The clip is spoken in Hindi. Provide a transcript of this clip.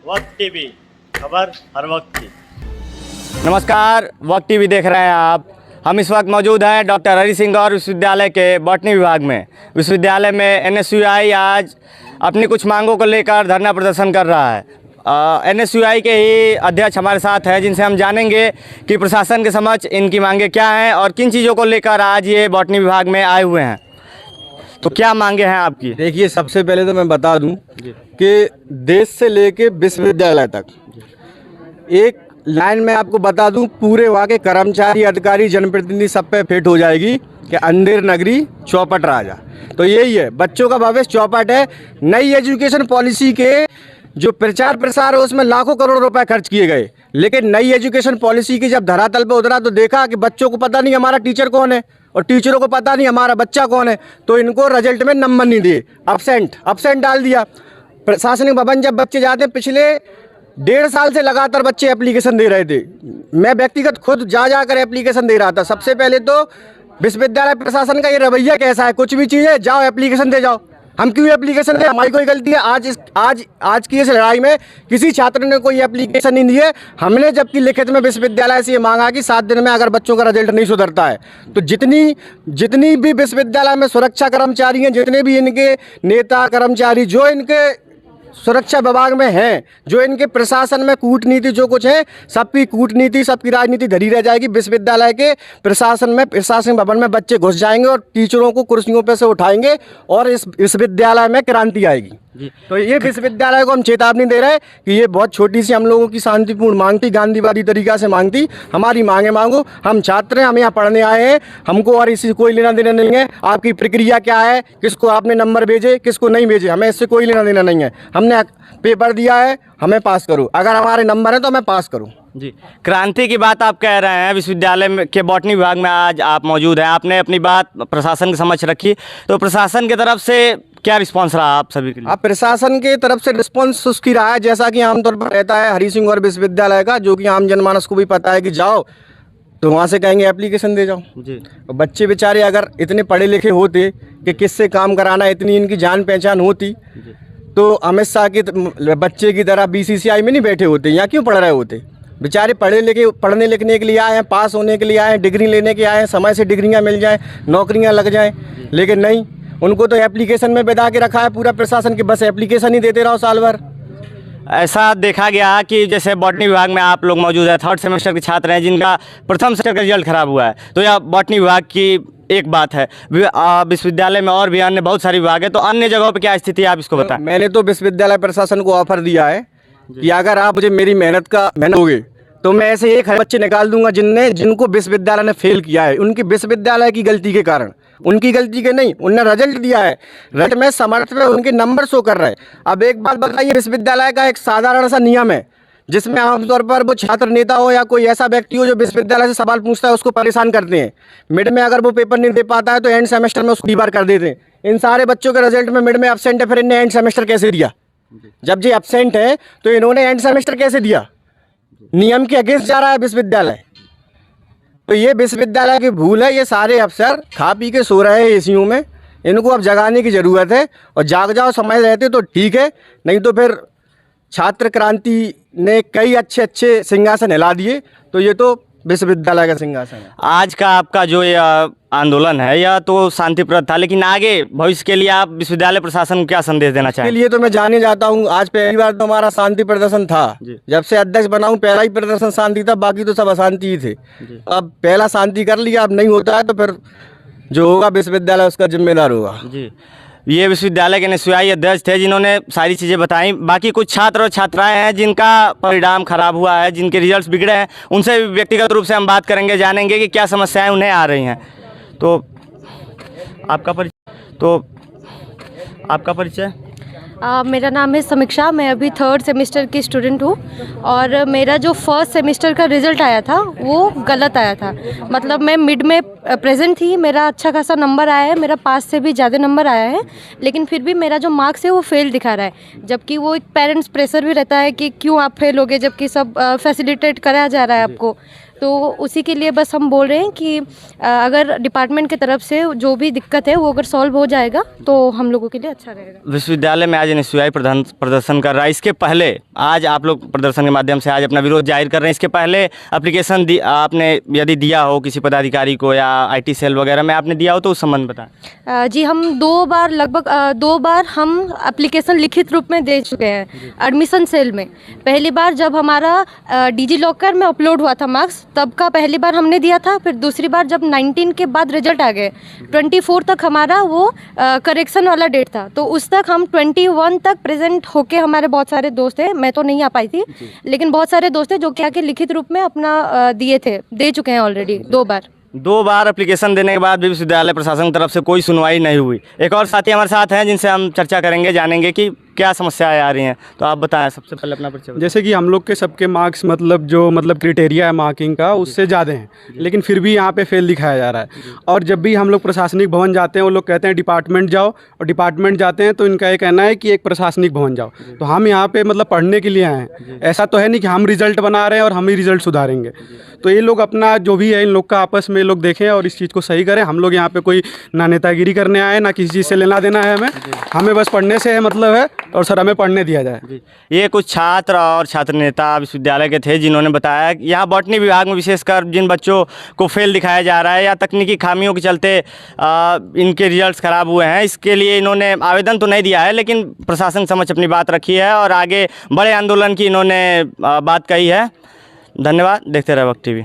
वक्त टीवी, खबर हर वक्त की। नमस्कार, वक्त टीवी देख रहे हैं आप। हम इस वक्त मौजूद हैं डॉक्टर हरि सिंह गौर विश्वविद्यालय के बॉटनी विभाग में। विश्वविद्यालय में एनएसयूआई आज अपनी कुछ मांगों को लेकर धरना प्रदर्शन कर रहा है। एनएसयूआई के ही अध्यक्ष हमारे साथ हैं, जिनसे हम जानेंगे कि प्रशासन के समक्ष इनकी मांगे क्या हैं और किन चीज़ों को लेकर आज ये बॉटनी विभाग में आए हुए हैं। तो क्या मांगे हैं आपकी? देखिए, सबसे पहले तो मैं बता दूं कि देश से लेके विश्वविद्यालय तक एक लाइन में आपको बता दूं, पूरे वहाँ के कर्मचारी, अधिकारी, जनप्रतिनिधि सब पे फिट हो जाएगी कि अंधेर नगरी चौपट राजा। तो यही है, बच्चों का भविष्य चौपट है। नई एजुकेशन पॉलिसी के जो प्रचार प्रसार है उसमें लाखों करोड़ रुपए खर्च किए गए, लेकिन नई एजुकेशन पॉलिसी की जब धरातल पे उतरा तो देखा कि बच्चों को पता नहीं हमारा टीचर कौन है और टीचरों को पता नहीं हमारा बच्चा कौन है। तो इनको रिजल्ट में नंबर नहीं दिए, अब्सेंट डाल दिया। प्रशासनिक भवन जब बच्चे जाते, पिछले 1.5 साल से लगातार बच्चे एप्लीकेशन दे रहे थे। मैं व्यक्तिगत खुद जा कर एप्लीकेशन दे रहा था। सबसे पहले तो विश्वविद्यालय प्रशासन का ये रवैया कैसा है, कुछ भी चीज़ है जाओ एप्लीकेशन दे जाओ। हम क्यों एप्लीकेशन दें? हमारी कोई गलती है? आज की इस लड़ाई में किसी छात्र ने कोई एप्लीकेशन नहीं दी है। हमने जबकि लिखित में विश्वविद्यालय से ये मांगा कि 7 दिन में अगर बच्चों का रिजल्ट नहीं सुधरता है तो जितनी भी विश्वविद्यालय में सुरक्षा कर्मचारी हैं, जितने भी इनके नेता कर्मचारी जो इनके सुरक्षा विभाग में हैं, जो इनके प्रशासन में कूटनीति जो कुछ है, सबकी कूटनीति, सबकी राजनीति धरी रह जाएगी। विश्वविद्यालय के प्रशासन में, प्रशासन भवन में बच्चे घुस जाएंगे और टीचरों को कुर्सियों पे से उठाएंगे और इस विश्वविद्यालय में क्रांति आएगी। तो ये विश्वविद्यालय को हम चेतावनी दे रहे हैं कि ये बहुत छोटी सी हम लोगों की शांतिपूर्ण मांग थी, गांधीवादी तरीका से मांग थी। हमारी मांगे मांगो, हम छात्र हैं, हम यहाँ पढ़ने आए हैं, हमको और इसी कोई लेना देना नहीं है। आपकी प्रक्रिया क्या है, किसको आपने नंबर भेजे, किसको नहीं भेजे, हमें इससे कोई लेना देना नहीं है। हमने पेपर दिया है, हमें पास करो, अगर हमारे नंबर है तो हमें पास करो। जी, क्रांति की बात आप कह रहे हैं। विश्वविद्यालय में के बॉटनी विभाग में आज आप मौजूद हैं, आपने अपनी बात प्रशासन के समक्ष रखी, तो प्रशासन की तरफ से क्या रिस्पांस रहा आप सभी के लिए? आप प्रशासन की तरफ से रिस्पांस उसकी रहा है जैसा कि आमतौर पर रहता है हरि सिंह गौर विश्वविद्यालय का, जो कि आम जनमानस को भी पता है कि जाओ तो वहाँ से कहेंगे एप्लीकेशन दे जाओ जी। बच्चे बेचारे अगर इतने पढ़े लिखे होते कि किससे काम कराना, इतनी इनकी जान पहचान होती तो अमित शाह के बच्चे की तरह BCCI में नहीं बैठे होते, यहाँ क्यों पढ़ रहे होते? बेचारे पढ़ने लिखने के लिए आए हैं, पास होने के लिए आए हैं, डिग्री लेने के आए हैं, समय से डिग्रियां मिल जाएं, नौकरियां लग जाएं, लेकिन नहीं, उनको तो एप्लीकेशन में बिठा के रखा है पूरा प्रशासन की, बस एप्लीकेशन ही देते रहो साल भर। ऐसा देखा गया कि जैसे बॉटनी विभाग में आप लोग मौजूद हैं, 3rd सेमेस्टर के छात्र हैं जिनका प्रथम सेमेस्टर का रिजल्ट खराब हुआ है, तो यह बॉटनी विभाग की एक बात है। विश्वविद्यालय में और भी अन्य बहुत सारे विभाग है, तो अन्य जगहों पर क्या स्थिति है आप इसको बताएं। मैंने तो विश्वविद्यालय प्रशासन को ऑफर दिया है कि अगर आप मुझे मेरी मेहनत दोगे तो मैं ऐसे 1 बच्चे निकाल दूंगा जिनको विश्वविद्यालय ने फेल किया है, उनकी विश्वविद्यालय की गलती के कारण, उनकी गलती के नहीं, उनने रिजल्ट दिया है, रिजल्ट में समर्थ में उनके नंबर शो कर रहे हैं। अब एक बात बताइए, विश्वविद्यालय का एक साधारण सा नियम है जिसमें आमतौर पर वो छात्र नेता हो या कोई ऐसा व्यक्ति हो जो विश्वविद्यालय से सवाल पूछता है उसको परेशान करते हैं। मिड में अगर वो पेपर नहीं दे पाता है तो एंड सेमेस्टर में उसको बार कर देते हैं। इन सारे बच्चों के रिजल्ट में मिड में एब्सेंट है, फिर इन्हें एंड सेमेस्टर कैसे दिया? जब ये एब्सेंट है तो इन्होंने एंड सेमेस्टर कैसे दिया? नियम के अगेंस्ट जा रहा है विश्वविद्यालय। तो ये विश्वविद्यालय की भूल है। ये सारे अफसर खा पी के सो रहे हैं एसीओ में, इनको अब जगाने की ज़रूरत है और जाग जाओ समय रहते तो ठीक है, नहीं तो फिर छात्र क्रांति ने कई अच्छे सिंहासन हिला दिए, तो ये तो विश्वविद्यालय का सिंहासन है। आज का आपका जो ये आंदोलन है यह तो शांतिप्रद था, लेकिन आगे भविष्य के लिए आप विश्वविद्यालय प्रशासन को क्या संदेश देना चाहेंगे? इसके लिए तो मैं जाने जाता हूँ, आज पहली बार तो हमारा शांति प्रदर्शन था। जब से अध्यक्ष बना हूँ पहला ही प्रदर्शन शांति था, बाकी तो सब अशांति ही थे। अब पहला शांति कर लिया, अब नहीं होता है तो फिर जो होगा विश्वविद्यालय उसका जिम्मेदार होगा जी। ये विश्वविद्यालय के एनएसयूआई अध्यक्ष थे जिन्होंने सारी चीज़ें बताई। बाकी कुछ छात्र और छात्राएं हैं जिनका परिणाम खराब हुआ है, जिनके रिजल्ट्स बिगड़े हैं, उनसे व्यक्तिगत रूप से हम बात करेंगे, जानेंगे कि क्या समस्याएं उन्हें आ रही हैं। तो आपका परिचय? मेरा नाम है समीक्षा, मैं अभी 3rd सेमेस्टर की स्टूडेंट हूँ और मेरा जो 1st सेमेस्टर का रिज़ल्ट आया था वो गलत आया था। मतलब मैं मिड में प्रेजेंट थी, मेरा अच्छा खासा नंबर आया है, मेरा पास से भी ज़्यादा नंबर आया है, लेकिन फिर भी मेरा जो मार्क्स है वो फेल दिखा रहा है। जबकि वो एक पेरेंट्स प्रेशर भी रहता है कि क्यों आप फेल हो गए, जबकि सब फैसिलिटेट कराया जा रहा है आपको। तो उसी के लिए बस हम बोल रहे हैं कि अगर डिपार्टमेंट की तरफ से जो भी दिक्कत है वो अगर सॉल्व हो जाएगा तो हम लोगों के लिए अच्छा रहेगा। विश्वविद्यालय में आज एनएसयूआई प्रदर्शन कर रहा है। इसके पहले आज आप लोग प्रदर्शन के माध्यम से आज अपना विरोध जाहिर कर रहे हैं। इसके पहले एप्लीकेशन आपने यदि दिया हो किसी पदाधिकारी को या IT सेल वगैरह में आपने दिया हो तो उस संबंध में बताएं। जी, हम लगभग 2 बार हम एप्लीकेशन लिखित रूप में दे चुके हैं एडमिशन सेल में। पहली बार जब हमारा डिजी लॉकर में अपलोड हुआ था मार्क्स, तब का पहली बार हमने दिया था। फिर दूसरी बार जब 19 के बाद रिजल्ट आ गए, 24 तक हमारा वो करेक्शन वाला डेट था, तो उस तक हम 21 तक प्रेजेंट होके हमारे बहुत सारे दोस्त हैं, मैं तो नहीं आ पाई थी, लेकिन बहुत सारे दोस्त हैं जो कि आके लिखित रूप में अपना दे चुके हैं ऑलरेडी 2 बार। 2 बार एप्लीकेशन देने के बाद भी विश्वविद्यालय प्रशासन की तरफ से कोई सुनवाई नहीं हुई। एक और साथी हमारे साथ हैं जिनसे हम चर्चा करेंगे, जानेंगे कि क्या समस्याएं आ रही हैं। तो आप बताएं, सबसे पहले अपना परिचय बताएं। जैसे कि हम लोग के सबके मार्क्स जो क्राइटेरिया है मार्किंग का उससे ज़्यादा हैं, लेकिन फिर भी यहाँ पे फेल दिखाया जा रहा है। और जब भी हम लोग प्रशासनिक भवन जाते हैं वो लोग कहते हैं डिपार्टमेंट जाओ, और डिपार्टमेंट जाते हैं तो इनका ये कहना है कि एक प्रशासनिक भवन जाओ। तो हम यहाँ पे पढ़ने के लिए आए हैं, ऐसा तो है नहीं कि हम रिजल्ट बना रहे हैं और हम ही रिजल्ट सुधारेंगे। तो ये लोग अपना जो भी है इन लोग का आपस में लोग देखें और इस चीज़ को सही करें। हम लोग यहाँ पे कोई ना नेतागिरी करने आए, ना किसी चीज़ से लेना देना है हमें बस पढ़ने से है मतलब है, और सर हमें पढ़ने दिया जाए। ये कुछ छात्र और छात्र नेता विश्वविद्यालय के थे जिन्होंने बताया कि यहाँ बॉटनी विभाग में विशेषकर जिन बच्चों को फेल दिखाया जा रहा है या तकनीकी खामियों के चलते इनके रिजल्ट्स ख़राब हुए हैं, इसके लिए इन्होंने आवेदन तो नहीं दिया है, लेकिन प्रशासन समक्ष अपनी बात रखी है और आगे बड़े आंदोलन की इन्होंने बात कही है। धन्यवाद। देखते रहे वक्त TV।